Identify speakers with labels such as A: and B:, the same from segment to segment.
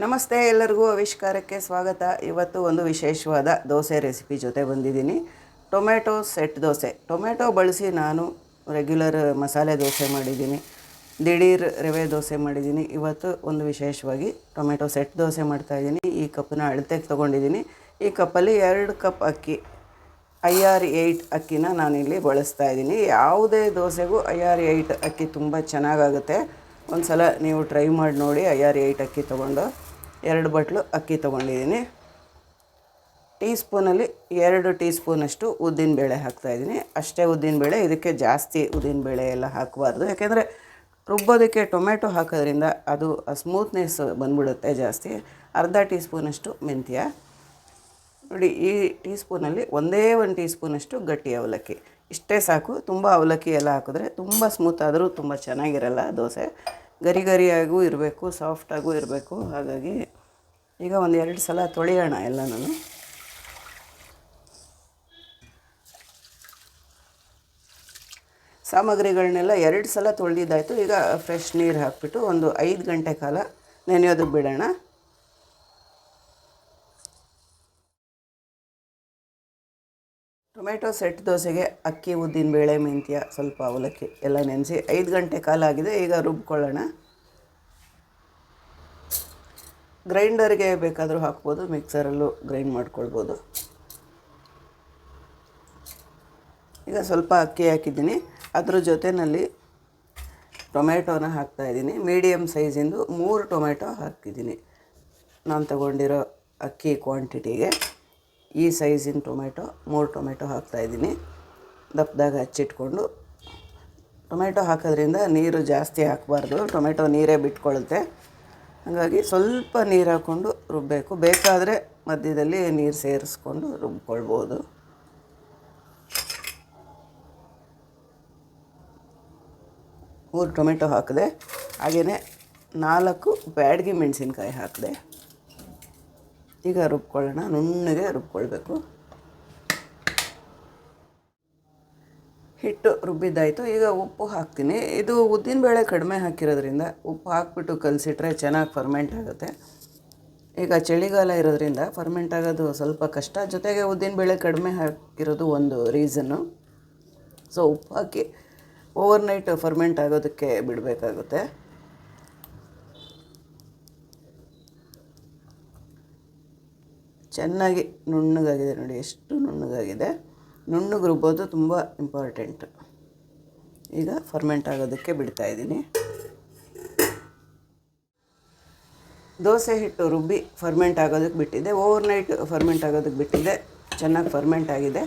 A: ನಮಸ್ತೆ, ಎಲ್ಲರಿಗೂ ಆವಿಷ್ಕಾರಕ್ಕೆ ಸ್ವಾಗತ. ಇವತ್ತು ಒಂದು ವಿಶೇಷವಾದ ದೋಸೆ ರೆಸಿಪಿ ಜೊತೆ ಬಂದಿದ್ದೀನಿ. Tomato set dosa. ಟೊಮೆಟೊ ಬಳಸಿ ನಾನು ರೆಗ್ಯುಲರ್ ಮಸಾಲೆ ದೋಸೆ ಮಾಡಿದ್ದೀನಿ, ದಿಢೀರ್ ರವೆ ದೋಸೆ ಮಾಡಿದ್ದೀನಿ. ಇವತ್ತು ಒಂದು ವಿಶೇಷವಾಗಿ ಟೊಮೆಟೊ ಸೆಟ್ ದೋಸೆ ಮಾಡ್ತಾಯಿದ್ದೀನಿ. ಈ ಕಪ್ಪನ್ನ ಅಳತೆಗೆ ತೊಗೊಂಡಿದ್ದೀನಿ. ಈ ಕಪ್ಪಲ್ಲಿ 2 ಕಪ್ ಅಕ್ಕಿ, IR8 ಅಕ್ಕಿನ ನಾನಿಲ್ಲಿ ಬಳಸ್ತಾ ಇದ್ದೀನಿ. ಯಾವುದೇ ದೋಸೆಗೂ IR8 ಅಕ್ಕಿ ತುಂಬ ಚೆನ್ನಾಗಾಗುತ್ತೆ. ಒಂದು ಸಲ ನೀವು ಟ್ರೈ ಮಾಡಿ ನೋಡಿ. IR8 ಅಕ್ಕಿ ತೊಗೊಂಡು 2 ಬಟ್ಲು ಅಕ್ಕಿ ತೊಗೊಂಡಿದ್ದೀನಿ. ಟೀ ಸ್ಪೂನಲ್ಲಿ 2 ಟೀ ಸ್ಪೂನಷ್ಟು ಉದ್ದಿನಬೇಳೆ ಹಾಕ್ತಾಯಿದ್ದೀನಿ. ಅಷ್ಟೇ ಉದ್ದಿನಬೇಳೆ, ಇದಕ್ಕೆ ಜಾಸ್ತಿ ಉದ್ದಿನಬೇಳೆ ಎಲ್ಲ ಹಾಕಬಾರ್ದು. ಯಾಕೆಂದರೆ ರುಬ್ಬೋದಕ್ಕೆ ಟೊಮೆಟೊ ಹಾಕೋದ್ರಿಂದ ಅದು ಸ್ಮೂತ್ನೆಸ್ ಬಂದ್ಬಿಡುತ್ತೆ ಜಾಸ್ತಿ. ಅರ್ಧ ಟೀ ಸ್ಪೂನಷ್ಟು ಮೆಂತ್ಯ ನೋಡಿ. ಈ ಟೀ ಸ್ಪೂನಲ್ಲಿ ಒಂದೇ 1 ಟೀ ಸ್ಪೂನಷ್ಟು ಗಟ್ಟಿ ಅವಲಕ್ಕಿ. ಇಷ್ಟೇ ಸಾಕು. ತುಂಬ ಅವಲಕ್ಕಿ ಎಲ್ಲ ಹಾಕಿದ್ರೆ ತುಂಬ ಸ್ಮೂತ್ ಆದರೂ ತುಂಬ ಚೆನ್ನಾಗಿರಲ್ಲ ದೋಸೆ. ಗರಿ ಗರಿಯಾಗೂ ಇರಬೇಕು, ಸಾಫ್ಟಾಗೂ ಇರಬೇಕು. ಹಾಗಾಗಿ ಈಗ 1-2 ಸಲ ತೊಳೆಯೋಣ ಎಲ್ಲನೂ. ಸಾಮಗ್ರಿಗಳನ್ನೆಲ್ಲ 2 ಸಲ ತೊಳೆದಿದ್ದಾಯಿತು. ಈಗ ಫ್ರೆಶ್ ನೀರು ಹಾಕಿಬಿಟ್ಟು ಒಂದು 5 ಗಂಟೆ ಕಾಲ ನೆನೆಯೋದಕ್ಕೆ ಬಿಡೋಣ. ಟೊಮೆಟೊ ಸೆಟ್ ದೋಸೆಗೆ ಅಕ್ಕಿ, ಉದ್ದಿನಬೇಳೆ, ಮೆಂತ್ಯ, ಸ್ವಲ್ಪ ಅವಲಕ್ಕಿ ಎಲ್ಲ ನೆನೆಸಿ 5 ಗಂಟೆ ಕಾಲ ಆಗಿದೆ. ಈಗ ರುಬ್ಕೊಳ್ಳೋಣ. ಗ್ರೈಂಡರ್ಗೆ ಬೇಕಾದರೂ ಹಾಕ್ಬೋದು, ಮಿಕ್ಸರಲ್ಲೂ ಗ್ರೈಂಡ್ ಮಾಡ್ಕೊಳ್ಬೋದು. ಈಗ ಸ್ವಲ್ಪ ಅಕ್ಕಿ ಹಾಕಿದ್ದೀನಿ, ಅದ್ರ ಜೊತೆಯಲ್ಲಿ ಟೊಮೆಟೊನ ಹಾಕ್ತಾಯಿದ್ದೀನಿ. ಮೀಡಿಯಮ್ ಸೈಜಿಂದು 3 ಟೊಮೆಟೊ ಹಾಕಿದ್ದೀನಿ. ನಾನು ತಗೊಂಡಿರೋ ಅಕ್ಕಿ ಕ್ವಾಂಟಿಟಿಗೆ ಈ ಸೈಜಿನ ಟೊಮೆಟೊ 3 ಟೊಮೆಟೊ ಹಾಕ್ತಾಯಿದ್ದೀನಿ. ದಪ್ಪದಾಗ ಹಚ್ಚಿಟ್ಕೊಂಡು. ಟೊಮೆಟೊ ಹಾಕೋದ್ರಿಂದ ನೀರು ಜಾಸ್ತಿ ಹಾಕಬಾರ್ದು, ಟೊಮೆಟೊ ನೀರೇ ಬಿಟ್ಕೊಳ್ಳುತ್ತೆ. ಹಾಗಾಗಿ ಸ್ವಲ್ಪ ನೀರು ಹಾಕ್ಕೊಂಡು ರುಬ್ಬಬೇಕು. ಬೇಕಾದರೆ ಮಧ್ಯದಲ್ಲಿ ನೀರು ಸೇರಿಸ್ಕೊಂಡು ರುಬ್ಕೊಳ್ಬೋದು. ಮೂರು ಟೊಮೆಟೊ ಹಾಕಿದೆ. ಹಾಗೆಯೇ 4 ಬ್ಯಾಡಗಿ ಮೆಣಸಿನ್ಕಾಯಿ ಹಾಕಿದೆ. ಈಗ ರುಬ್ಕೊಳ್ಳೋಣ. ನುಣ್ಣಗೆ ರುಬ್ಕೊಳ್ಬೇಕು. ಹಿಟ್ಟು ರುಬ್ಬಿದ್ದಾಯಿತು. ಈಗ ಉಪ್ಪು ಹಾಕ್ತೀನಿ. ಇದು ಉದ್ದಿನಬೇಳೆ ಕಡಿಮೆ ಹಾಕಿರೋದ್ರಿಂದ ಉಪ್ಪು ಹಾಕ್ಬಿಟ್ಟು ಕಲಸಿಟ್ರೆ ಚೆನ್ನಾಗಿ ಫರ್ಮೆಂಟ್ ಆಗುತ್ತೆ. ಈಗ ಚಳಿಗಾಲ ಇರೋದ್ರಿಂದ ಫರ್ಮೆಂಟ್ ಆಗೋದು ಸ್ವಲ್ಪ ಕಷ್ಟ. ಜೊತೆಗೆ ಉದ್ದಿನಬೇಳೆ ಕಡಿಮೆ ಹಾಕಿರೋದು ಒಂದು ರೀಸನ್ನು. ಸೊ ಉಪ್ಪು ಹಾಕಿ ಓವರ್ನೈಟ್ ಫರ್ಮೆಂಟ್ ಆಗೋದಕ್ಕೆ ಬಿಡಬೇಕಾಗುತ್ತೆ. ಚೆನ್ನಾಗಿ ನುಣ್ಣಗಾಗಿದೆ ನೋಡಿ, ಎಷ್ಟು ನುಣ್ಣಗಾಗಿದೆ. ನುಣ್ಣಗೆ ರುಬ್ಬೋದು ತುಂಬ ಇಂಪಾರ್ಟೆಂಟ್. ಈಗ ಫರ್ಮೆಂಟ್ ಆಗೋದಕ್ಕೆ ಬಿಡ್ತಾಯಿದ್ದೀನಿ. ದೋಸೆ ಹಿಟ್ಟು ರುಬ್ಬಿ ಫರ್ಮೆಂಟ್ ಆಗೋದಕ್ಕೆ ಬಿಟ್ಟಿದ್ದೆ. ಓವರ್ನೈಟ್ ಫರ್ಮೆಂಟ್ ಆಗೋದಕ್ಕೆ ಬಿಟ್ಟಿದ್ದೆ. ಚೆನ್ನಾಗಿ ಫರ್ಮೆಂಟ್ ಆಗಿದೆ.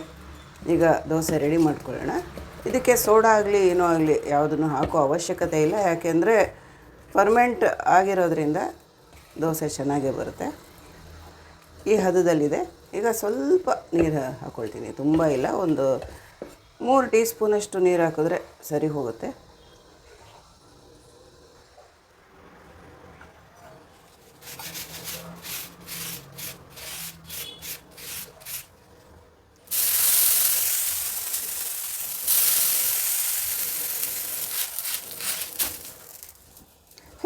A: ಈಗ ದೋಸೆ ರೆಡಿ ಮಾಡ್ಕೊಳ್ಳೋಣ. ಇದಕ್ಕೆ ಸೋಡಾ ಆಗಲಿ ಏನೋ ಆಗಲಿ ಯಾವುದನ್ನು ಹಾಕೋ ಅವಶ್ಯಕತೆ ಇಲ್ಲ. ಯಾಕೆಂದರೆ ಫರ್ಮೆಂಟ್ ಆಗಿರೋದ್ರಿಂದ ದೋಸೆ ಚೆನ್ನಾಗೇ ಬರುತ್ತೆ. ಈ ಹದದಲ್ಲಿದೆ. ಈಗ ಸ್ವಲ್ಪ ನೀರು ಹಾಕ್ಕೊಳ್ತೀನಿ, ತುಂಬ ಇಲ್ಲ. ಒಂದು 3 ಟೀ ಸ್ಪೂನಷ್ಟು ನೀರು ಹಾಕಿದ್ರೆ ಸರಿ ಹೋಗುತ್ತೆ.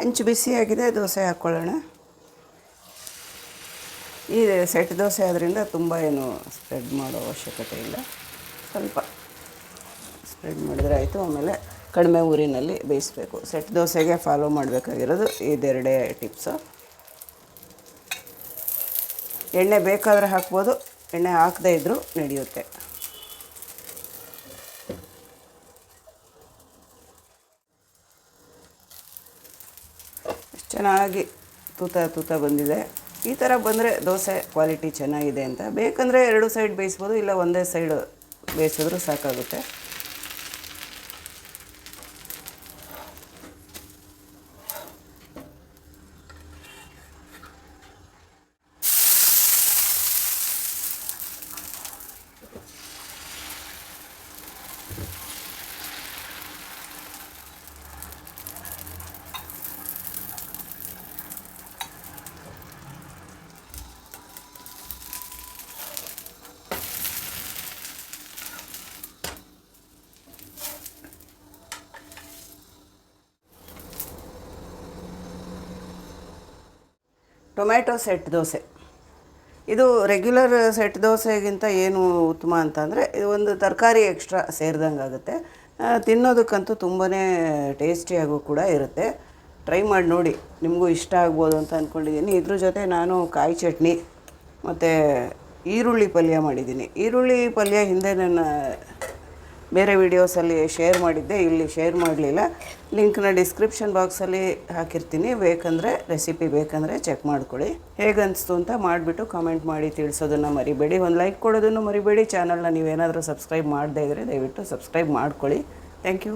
A: ಹೆಂಚು ಬಿಸಿಯಾಗಿದೆ. ದೋಸೆ ಹಾಕ್ಕೊಳ್ಳೋಣ. ಈ ಸೆಟ್ ದೋಸೆ ಆದ್ದರಿಂದ ತುಂಬ ಏನು ಸ್ಪ್ರೆಡ್ ಮಾಡೋ ಅವಶ್ಯಕತೆ ಇಲ್ಲ. ಸ್ವಲ್ಪ ಸ್ಪ್ರೆಡ್ ಮಾಡಿದ್ರೆ ಆಯಿತು. ಆಮೇಲೆ ಕಡಿಮೆ ಊರಿನಲ್ಲಿ ಬೇಯಿಸಬೇಕು. ಸೆಟ್ ದೋಸೆಗೆ ಫಾಲೋ ಮಾಡಬೇಕಾಗಿರೋದು ಇದೆರಡೇ ಟಿಪ್ಸು. ಎಣ್ಣೆ ಬೇಕಾದರೆ ಹಾಕ್ಬೋದು, ಎಣ್ಣೆ ಹಾಕದೇ ಇದ್ದರೂ ನಡೆಯುತ್ತೆ. ಚೆನ್ನಾಗಿ ತೂತ ಬಂದಿದೆ. ಈ ಥರ ಬಂದರೆ ದೋಸೆ ಕ್ವಾಲಿಟಿ ಚೆನ್ನಾಗಿದೆ ಅಂತ. ಬೇಕಂದರೆ 2 ಸೈಡ್ ಬೇಯಿಸ್ಬೋದು, ಇಲ್ಲ ಒಂದೇ ಸೈಡ್ ಬೇಯಿಸಿದ್ರೂ ಸಾಕಾಗುತ್ತೆ. Tomato set dosa. ಇದು ರೆಗ್ಯುಲರ್ ಸೆಟ್ ದೋಸೆಗಿಂತ ಏನು ಉತ್ತಮ ಅಂತಂದರೆ ಇದು ಒಂದು ತರಕಾರಿ ಎಕ್ಸ್ಟ್ರಾ ಸೇರಿದಂಗೆ ಆಗುತ್ತೆ. ತಿನ್ನೋದಕ್ಕಂತೂ ತುಂಬಾ ಟೇಸ್ಟಿಯಾಗೂ ಕೂಡ ಇರುತ್ತೆ. ಟ್ರೈ ಮಾಡಿ ನೋಡಿ, ನಿಮಗೂ ಇಷ್ಟ ಆಗ್ಬೋದು ಅಂತ ಅಂದ್ಕೊಂಡಿದ್ದೀನಿ. ಇದ್ರ ಜೊತೆ ನಾನು ಕಾಯಿ ಚಟ್ನಿ ಮತ್ತು ಈರುಳ್ಳಿ ಪಲ್ಯ ಮಾಡಿದ್ದೀನಿ. ಈರುಳ್ಳಿ ಪಲ್ಯ ಹಿಂದೆ ನನ್ನ ಬೇರೆ ವಿಡಿಯೋಸಲ್ಲಿ ಶೇರ್ ಮಾಡಿದ್ದೆ, ಇಲ್ಲಿ ಶೇರ್ ಮಾಡಲಿಲ್ಲ. ಲಿಂಕ್ನ ಡಿಸ್ಕ್ರಿಪ್ಷನ್ ಬಾಕ್ಸಲ್ಲಿ ಹಾಕಿರ್ತೀನಿ, ರೆಸಿಪಿ ಬೇಕಂದರೆ ಚೆಕ್ ಮಾಡ್ಕೊಳ್ಳಿ. ಹೇಗನ್ನಿಸ್ತು ಅಂತ ಮಾಡಿಬಿಟ್ಟು ಕಾಮೆಂಟ್ ಮಾಡಿ ತಿಳಿಸೋದನ್ನು ಮರಿಬೇಡಿ. ಒಂದು ಲೈಕ್ ಕೊಡೋದನ್ನು ಮರಿಬೇಡಿ. ಚಾನಲ್ನ ನೀವೇನಾದರೂ ಸಬ್ಸ್ಕ್ರೈಬ್ ಮಾಡದೇ ಇದ್ದರೆ ದಯವಿಟ್ಟು ಸಬ್ಸ್ಕ್ರೈಬ್ ಮಾಡ್ಕೊಳ್ಳಿ. Thank you.